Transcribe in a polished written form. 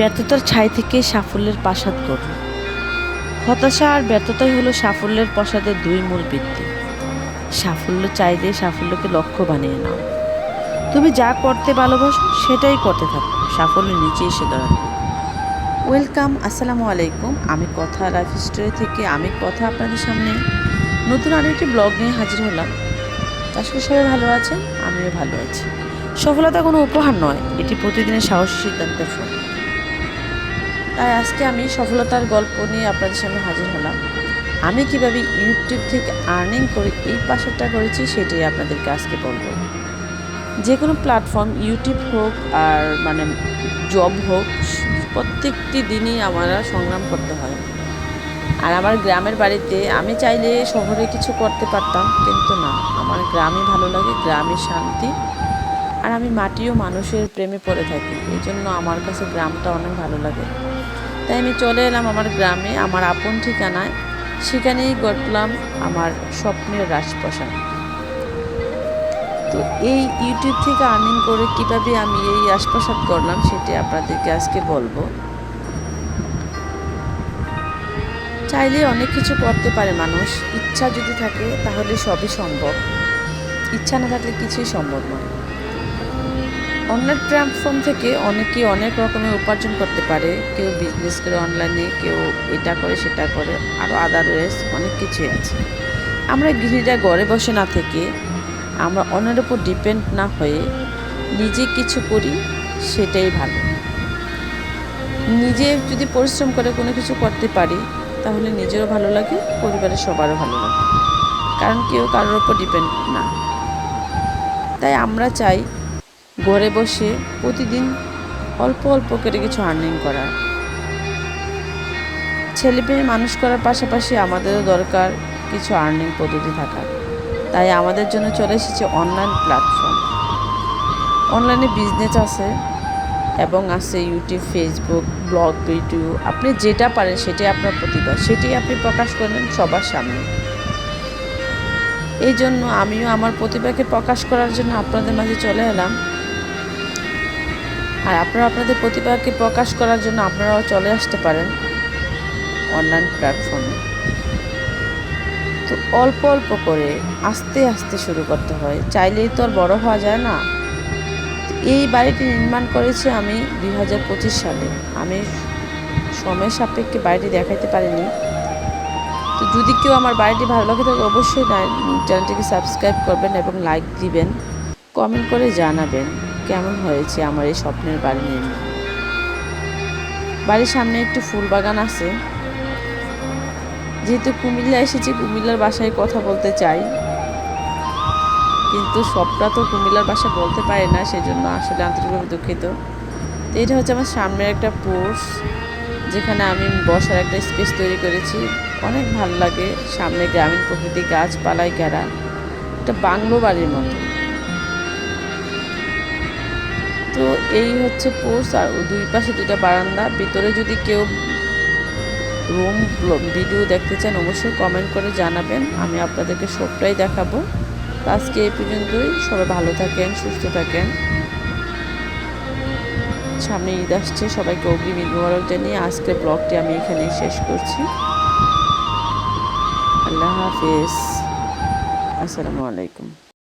ব্যর্থতার ছাই থেকে সাফল্যের প্রাসাদ গড়ল। হতাশা আর ব্যর্থতাই হলো সাফল্যের প্রাসাদের দুই মূল ভিত্তি। সাফল্য চাইলে সাফল্যকে লক্ষ্য বানিয়ে নাও। তুমি যা করতে ভালোবাসো সেটাই করতে থাকো, সাফল্য নিচে এসে দাঁড়াবে। ওয়েলকাম, আসসালামু আলাইকুম। আমি কথা লাইফ স্টোরি থেকে আপনাদের সামনে নতুন আরেকটি ব্লগ নিয়ে হাজির হলাম। আসলে সবাই ভালো আছেন, আমিও ভালো আছি। সফলতা কোনো উপহার নয়, এটি প্রতিদিনের সাহসী সিদ্ধান্তের ফল। তাই আজকে আমি সফলতার গল্প নিয়ে আপনাদের সামনে হাজির হলাম। আমি কিভাবে ইউটিউব থেকে আর্নিং করে এই প্রাসাদটা করেছি সেটাই আপনাদেরকে আজকে বলবো। যে কোনো প্ল্যাটফর্ম, ইউটিউব হোক আর জব হোক, প্রত্যেকটি দিনই আমার সংগ্রাম করতে হয়। আর আমার গ্রামের বাড়িতে আমি চাইলে শহরে কিছু করতে পারতাম, কিন্তু না, আমার গ্রামই ভালো লাগে, গ্রামের শান্তি। আর আমি মাটি ও মানুষের প্রেমে পড়ে থাকি, এই জন্য আমার কাছে গ্রামটা অনেক ভালো লাগে। তাই আমি চলে এলাম আমার গ্রামে, আমার আপন ঠিকানায়। সেখানেই গড়লাম আমার স্বপ্নের রাজপ্রাসাদ। তো এই ইউটিউব থেকে আর্নিং করে কীভাবে আমি এই রাজপ্রাসাদ করলাম সেটা আপনাদেরকে আজকে বলবো। চাইলে অনেক কিছু করতে পারে মানুষ, ইচ্ছা যদি থাকে তাহলে সবই সম্ভব, ইচ্ছা না থাকলে কিছুই সম্ভব নয়। অনলাইন প্ল্যাটফর্ম থেকে অনেকেই অনেক রকমের উপার্জন করতে পারে। কেউ বিজনেস করে অনলাইনে, কেউ এটা করে সেটা করে, আরও আদারওয়াইজ অনেক কিছুই আছে। আমরা গৃহিণীরা ঘরে বসে না থেকে, আমরা অন্যের উপর ডিপেন্ড না হয়ে নিজে কিছু করি, সেটাই ভালো। নিজে যদি পরিশ্রম করে কোনো কিছু করতে পারি তাহলে নিজেরও ভালো লাগে, পরিবারের সবারও ভালো লাগে, কারণ কেউ কারোর উপর ডিপেন্ড না। তাই আমরা চাই ঘরে বসে প্রতিদিন অল্প অল্প করে কিছু আর্নিং করা। ছেলে মেয়ে মানুষ করার পাশাপাশি আমাদেরও দরকার কিছু আর্নিং পদ্ধতি থাকার। তাই আমাদের জন্য চলে এসেছে অনলাইন প্ল্যাটফর্ম। অনলাইনে বিজনেস আছে এবং আছে ইউটিউব, ফেসবুক, ব্লগ, ভিডিও। আপনি যেটা পারেন সেটাই আপনার প্রতিভা, সেটাই আপনি প্রকাশ করলেন সবার সামনে। এই জন্য আমিও আমার প্রতিভাকে প্রকাশ করার জন্য আপনাদের মাঝে চলে এলাম। আর আপনারা আপনাদের প্রতিভাকে প্রকাশ করার জন্য আপনারাও চলে আসতে পারেন অনলাইন প্ল্যাটফর্মে। তো অল্প অল্প করে আস্তে আস্তে শুরু করতে হয়, চাইলেই তো আর বড় হওয়া যায় না। এই বাড়িটি নির্মাণ করেছি আমি 2025 সালে। আমি সময় সাপেক্ষে বাড়িটি দেখাইতে পারিনি। তো যদি কেউ আমার বাড়িটি ভালো লাগে থাকে অবশ্যই চ্যানেলটিকে সাবস্ক্রাইব করবেন এবং লাইক দিবেন, কমেন্ট করে জানাবেন কেমন হয়েছে আমার এই স্বপ্নের বাড়ি নির্মাণ। বাড়ির সামনে একটু ফুল বাগান আছে। যেহেতু কুমিল্লা এসেছি, কুমিল্লার ভাষায় কথা বলতে চাই, কিন্তু সবটা তো কুমিল্লার ভাষা বলতে পারি না, সেজন্য আসলে আন্তরিকভাবে দুঃখিত। তো এটা হচ্ছে আমার সামনের একটা পোর্চ, যেখানে আমি বসার একটা স্পেস তৈরি করেছি। অনেক ভালো লাগে, সামনে গ্রামীণ প্রকৃতি, গাছপালায় ঘেরা একটা বাংলো বাড়ির মতো। তো এই হচ্ছে পোর্চ, আর দুই পাশে দুইটা বারান্দা। ভিতরে যদি কেউ রুম ভিডিও দেখতে চান অবশ্যই কমেন্ট করে জানাবেন, আমি আপনাদেরকে সবটাই দেখাবো। আজকে এই পর্যন্তই। সবাই ভালো থাকেন, সুস্থ থাকেন। সামনে ঈদ আসছে, সবাইকে অগ্রিম ঈদ মোবারক জানিয়ে আজকের ব্লগটি আমি এখানেই শেষ করছি। আল্লাহ হাফেজ, আসসালামু আলাইকুম।